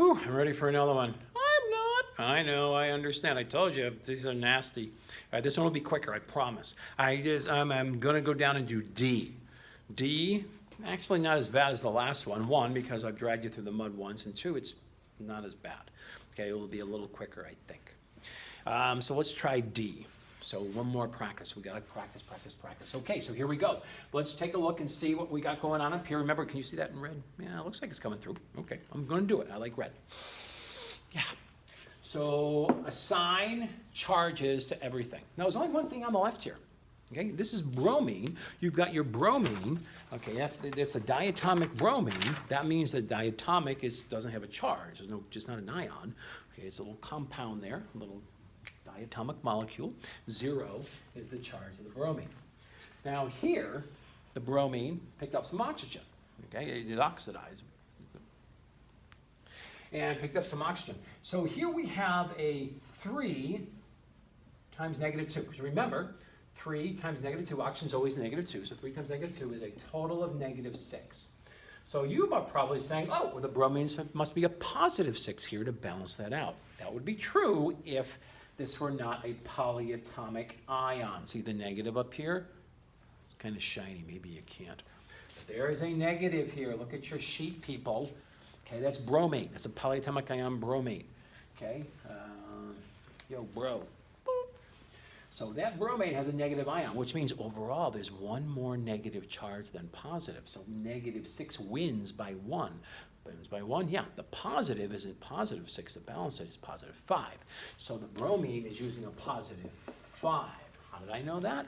Whew, I'm ready for another one. I'm not. I know, I understand. I told you, these are nasty. All right, this one will be quicker, I promise. I'm gonna go down and do D. D, actually not as bad as the last one. One, because I've dragged you through the mud once, and two, it's not as bad. Okay, it will be a little quicker, I think. So let's try D. So one more practice. We gotta practice, practice, practice. Okay, so here we go. Let's take a look and see what we got going on up here. Remember, can you see that in red? Yeah, it looks like it's coming through. Okay, I'm gonna do it. I like red. Yeah. So assign charges to everything. Now, there's only one thing on the left here. Okay, this is bromine. You've got your bromine. Okay, that's a diatomic bromine. That means that diatomic doesn't have a charge. There's just not an ion. Okay, it's a little compound there, a little diatomic molecule. 0 is the charge of the bromine. Now here, the bromine picked up some oxygen. Okay, it oxidized and picked up some oxygen. So here we have a 3 times -2. So remember, 3 times -2, oxygen is always -2. So 3 times -2 is a total of -6. So you are probably saying, oh, well, the bromine must be a +6 here to balance that out. That would be true if this were not a polyatomic ion. See the negative up here? It's kind of shiny, maybe you can't. But there is a negative here. Look at your sheet, people. Okay, that's bromine. That's a polyatomic ion bromine. Okay, yo, bro. Boop. So that bromine has a negative ion, which means overall there's one more negative charge than positive. So -6 wins by 1. Wins by 1, yeah. The positive isn't +6. The balance is +5. So the bromine is using a +5. How did I know that?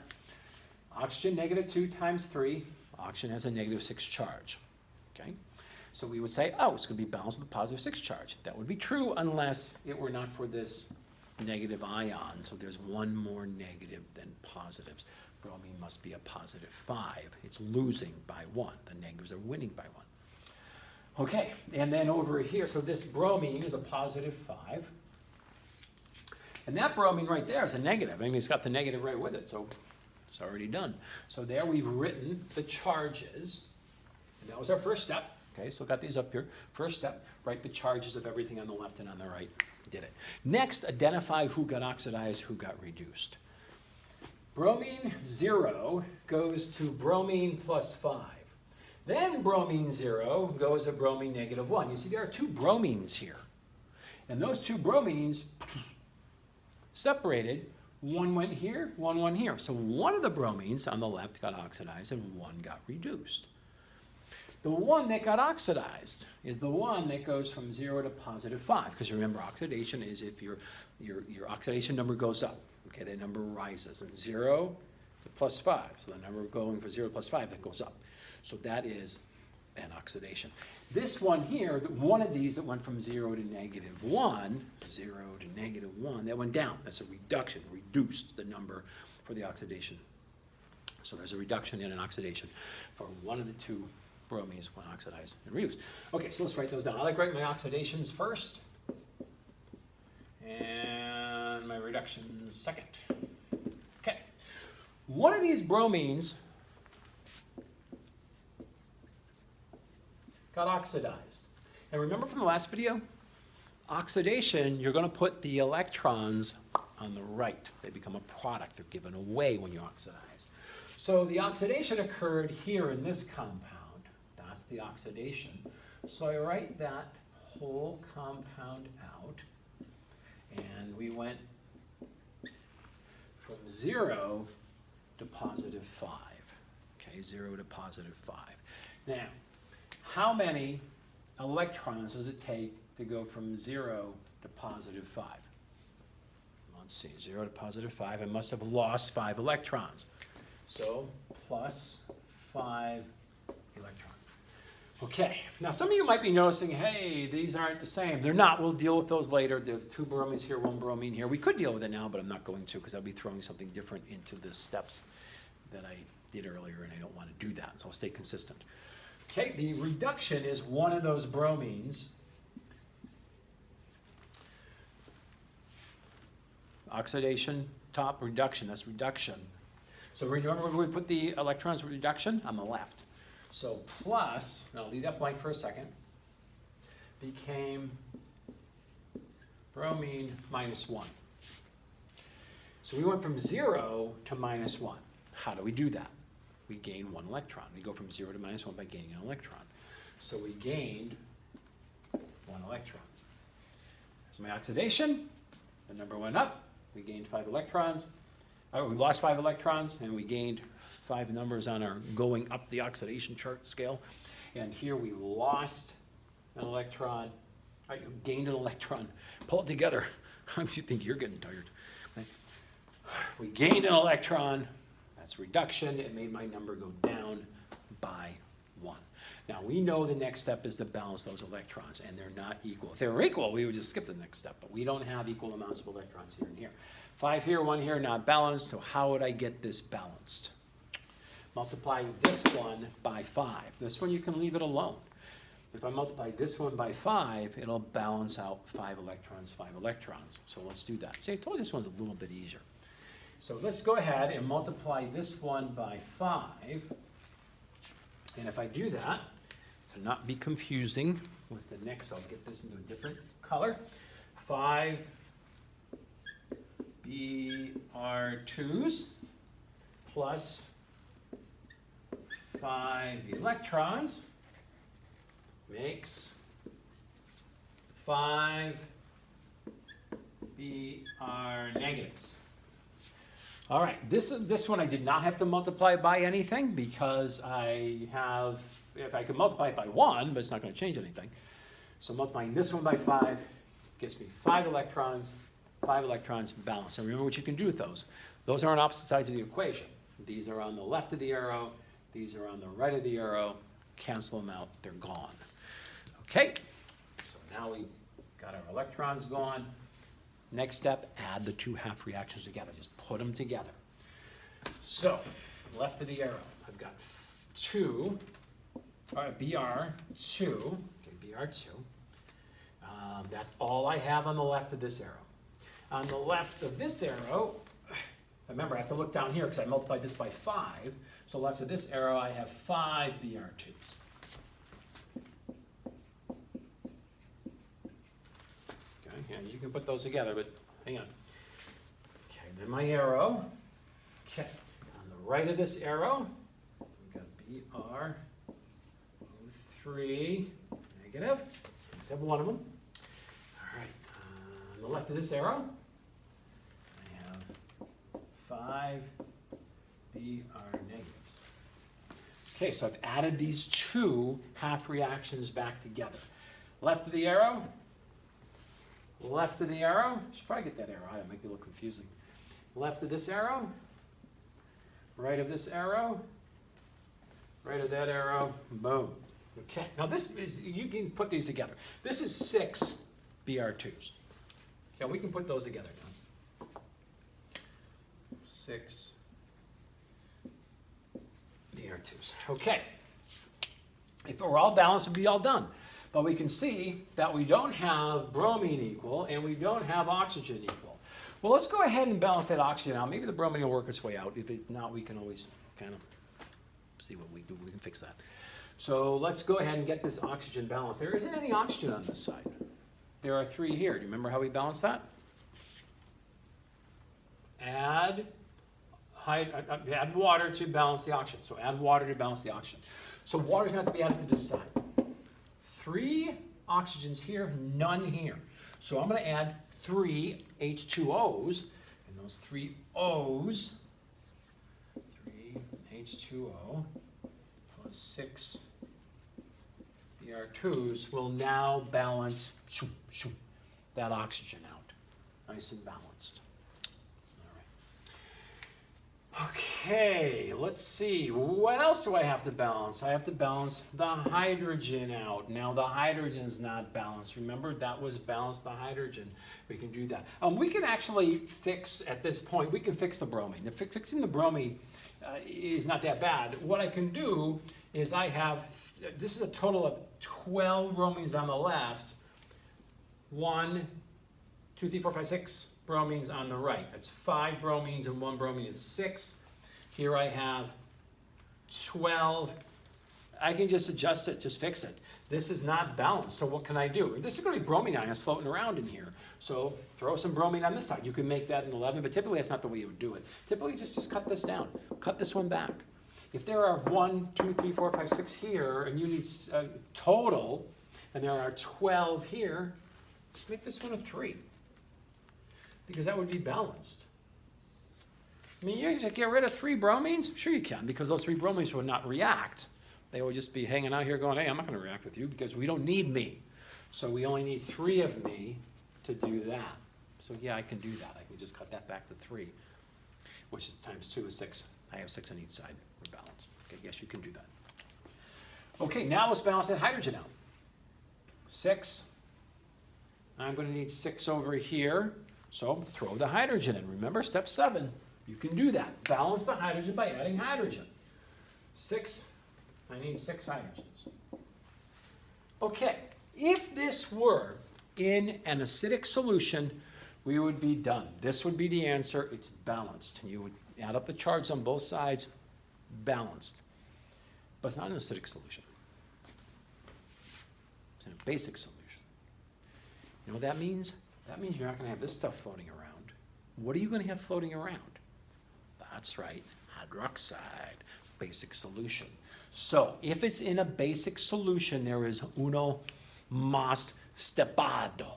Oxygen -2 times 3. Oxygen has a -6 charge. Okay. So we would say, oh, it's going to be balanced with a +6 charge. That would be true unless it were not for this negative ion. So there's one more negative than positives. Bromine must be a +5. It's losing by 1. The negatives are winning by 1. Okay, and then over here, so this bromine is a +5. And that bromine right there is a negative. I mean, it's got the negative right with it, so it's already done. So there we've written the charges. And that was our first step. Okay, so got these up here. First step, write the charges of everything on the left and on the right. Did it. Next, identify who got oxidized, who got reduced. Bromine 0 goes to bromine +5. Then bromine 0 goes to bromine -1. You see, there are 2 bromines here. And those 2 bromines separated. One went here, one went here. So one of the bromines on the left got oxidized and one got reduced. The one that got oxidized is the one that goes from 0 to +5. Because remember, oxidation is if your oxidation number goes up. Okay, that number rises. And 0 to +5. So the number going from 0 to +5, that goes up. So that is an oxidation. This one here, one of these that went from 0 to -1, 0 to -1, that went down. That's a reduction, reduced the number for the oxidation. So there's a reduction in an oxidation for one of the 2 bromines when oxidized and reduced. Okay, so let's write those down. I like writing my oxidations first and my reductions second. Okay, one of these bromines got oxidized. And remember from the last video, oxidation, you're going to put the electrons on the right. They become a product. They're given away when you oxidize. So the oxidation occurred here in this compound. That's the oxidation. So I write that whole compound out. And we went from 0 to +5. Okay, 0 to +5. Now, how many electrons does it take to go from 0 to +5? Let's see, 0 to +5, I must have lost 5 electrons. So, +5 electrons. Okay, now some of you might be noticing, hey, these aren't the same. They're not. We'll deal with those later. There's 2 bromines here, 1 bromine here. We could deal with it now, but I'm not going to because I'll be throwing something different into the steps that I did earlier, and I don't want to do that, so I'll stay consistent. Okay, the reduction is one of those bromines. Oxidation, top, reduction, that's reduction. So remember where we put the electrons with reduction? On the left. So plus, and I'll leave that blank for a second. became bromine -1. So we went from 0 to -1. How do we do that? We gain 1 electron. We go from 0 to -1 by gaining an electron. So we gained 1 electron. That's my oxidation. The number went up. We gained 5 electrons. We lost 5 electrons, and we gained 5 numbers on our going up the oxidation chart scale. And here we lost an electron. I gained an electron. Pull it together. You think you're getting tired. We gained an electron. That's reduction. It made my number go down by 1. Now, we know the next step is to balance those electrons, and they're not equal. If they were equal, we would just skip the next step, but we don't have equal amounts of electrons here and here. 5 here, 1 here, not balanced, so how would I get this balanced? Multiply this one by 5. This one you can leave it alone. If I multiply this one by 5, it'll balance out 5 electrons, 5 electrons. So let's do that. See, I told you this one's a little bit easier. So let's go ahead and multiply this one by 5. And if I do that, to not be confusing with the next, I'll get this into a different color. 5 Br2s plus 5 electrons makes 5 Br negatives. All right, this one I did not have to multiply by anything because I have, if I could multiply it by 1, but it's not going to change anything. So multiplying this one by 5 gives me 5 electrons balanced. And remember what you can do with those. Those are on opposite sides of the equation. These are on the left of the arrow. These are on the right of the arrow. Cancel them out. They're gone. Okay, so now we've got our electrons gone. Next step, add the 2 half reactions together. Just put them together. So, left of the arrow, I've got 2, Br2, okay, Br2. That's all I have on the left of this arrow. On the left of this arrow, remember I have to look down here because I multiplied this by 5. So left of this arrow, I have 5 Br2s. Yeah, you can put those together, but hang on. Okay, then my arrow. Okay, on the right of this arrow, we've got Br3 negative, except one of them. All right, on the left of this arrow, I have 5 Br negatives. Okay, so I've added these 2 half reactions back together. Left of the arrow, left of the arrow, should probably get that arrow out, it might be a little confusing. Left of this arrow, right of this arrow, right of that arrow, boom. Okay, now this is, you can put these together. This is 6 Br2s. Okay, we can put those together now. 6 Br2s. Okay, if it were all balanced, it would be all done. But we can see that we don't have bromine equal and we don't have oxygen equal. Well, let's go ahead and balance that oxygen out. Maybe the bromine will work its way out. If it's not, we can always kind of see what we do. We can fix that. So let's go ahead and get this oxygen balanced. There isn't any oxygen on this side. There are 3 here. Do you remember how we balanced that? Add water to balance the oxygen. So add water to balance the oxygen. So water is going to have to be added to this side. 3 oxygens here, none here. So I'm going to add 3 H2Os, and those 3 O's, 3 H2O plus 6 Br2s will now balance that oxygen out. Nice and balanced. Okay, let's see. What else do I have to balance? I have to balance the hydrogen out. Now the hydrogen's not balanced. Remember, that was balanced, the hydrogen. We can do that. We can actually fix, at this point, we can fix the bromine. Fixing the bromine is not that bad. What I can do is I have, this is a total of 12 bromines on the left. 1, 2, 3, 4, 5, 6 bromines on the right. That's 5 bromines and 1 bromine is 6. Here I have 12. I can just adjust it, just fix it. This is not balanced, so what can I do? This is going to be bromine ions floating around in here. So throw some bromine on this side. You can make that an 11, but typically that's not the way you would do it. Typically just cut this down. Cut this one back. If there are 1, 2, 3, 4, 5, 6 here, and you need total, and there are 12 here, just make this one a 3. Because that would be balanced. I mean, you can get rid of 3 bromines? Sure you can, because those 3 bromines would not react. They would just be hanging out here going, hey, I'm not going to react with you because we don't need me. So we only need 3 of me to do that. So yeah, I can do that. I can just cut that back to 3, which is times 2 is 6. I have 6 on each side. We're balanced. Okay, yes, you can do that. Okay, now let's balance that hydrogen out. 6. I'm going to need 6 over here. So throw the hydrogen in. Remember, step 7. You can do that. Balance the hydrogen by adding hydrogen. 6. I need 6 hydrogens. Okay, if this were in an acidic solution, we would be done. This would be the answer. It's balanced. You would add up the charges on both sides, balanced. But it's not an acidic solution. It's in a basic solution. You know what that means? That means you're not going to have this stuff floating around. What are you going to have floating around? That's right, hydroxide, basic solution. So if it's in a basic solution, there is uno mas stepado,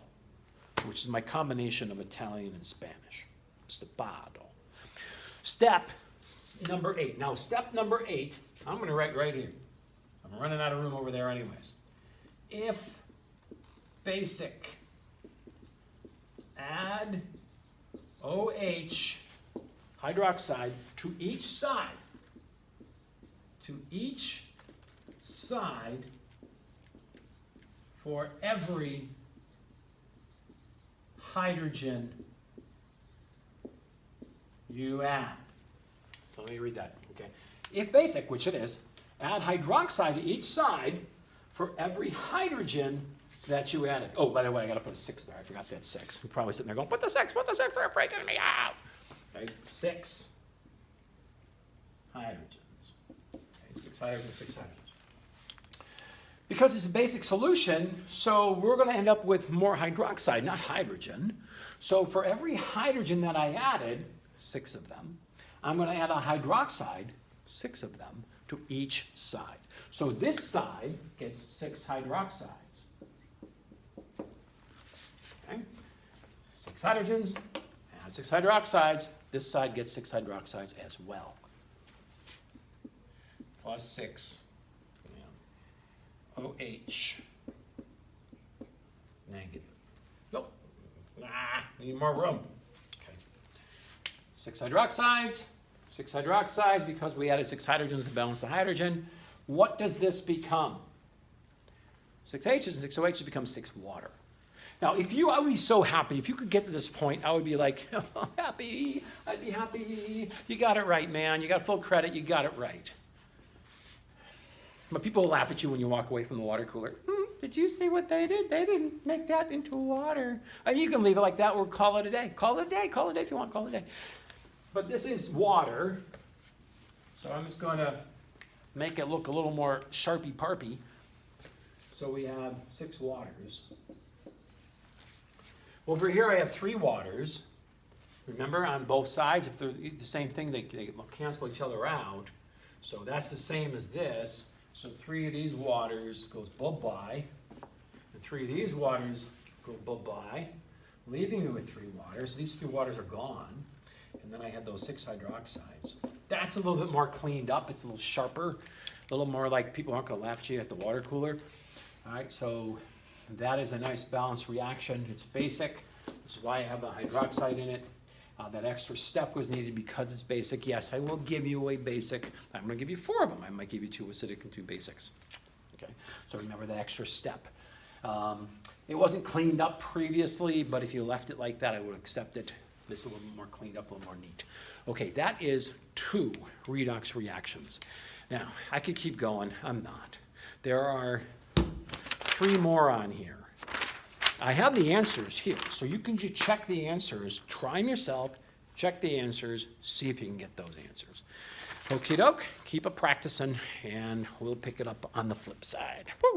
which is my combination of Italian and Spanish. Stepado. Step number 8. Now, step number 8, I'm going to write right here. I'm running out of room over there anyways. If basic, add OH hydroxide to each side. To each side for every hydrogen you add. So let me read that, okay? If basic, which it is, add hydroxide to each side for every hydrogen that you added. Oh, by the way, I got to put a 6 there. I forgot that 6. You're probably sitting there going, put the 6, they're freaking me out. Okay, 6 hydrogens. 6 hydrogens, 6 hydrogens. Because it's a basic solution, so we're going to end up with more hydroxide, not hydrogen. So for every hydrogen that I added, 6 of them, I'm going to add a hydroxide, 6 of them, to each side. So this side gets 6 hydroxides. Okay? 6 hydrogens, and 6 hydroxides. This side gets 6 hydroxides as well. Plus 6 OH negative. Nope. Need more room. Okay. 6 hydroxides. 6 hydroxides because we added 6 hydrogens to balance the hydrogen. What does this become? 6 H's and 6 OHs become 6 water. Now, I would be so happy. If you could get to this point, I would be like, oh, happy. I'd be happy. You got it right, man. You got full credit. You got it right. But people will laugh at you when you walk away from the water cooler. Did you see what they did? They didn't make that into water. And you can leave it like that or call it a day. Call it a day. Call it a day if you want. Call it a day. But this is water. So I'm just going to make it look a little more sharpy-parpy. So we have 6 waters. Over here I have 3 waters. Remember, on both sides, if they're the same thing, they cancel each other out. So that's the same as this. So 3 of these waters goes bye-bye. And 3 of these waters go bye-bye, leaving me with 3 waters. So these 3 waters are gone. And then I had those 6 hydroxides. That's a little bit more cleaned up. It's a little sharper. A little more like people aren't going to laugh at you at the water cooler. All right, so that is a nice balanced reaction. It's basic, which is why I have the hydroxide in it. That extra step was needed because it's basic. Yes, I will give you a basic. I'm going to give you 4 of them. I might give you 2 acidic and 2 basics. Okay, so remember that extra step. It wasn't cleaned up previously, but if you left it like that, I would accept it. This is a little more cleaned up, a little more neat. Okay, that is 2 redox reactions. Now, I could keep going. I'm not. There are 3 more on here. I have the answers here, so you can just check the answers, try them yourself, check the answers, see if you can get those answers. Okie doke, keep a practicing, and we'll pick it up on the flip side. Woo!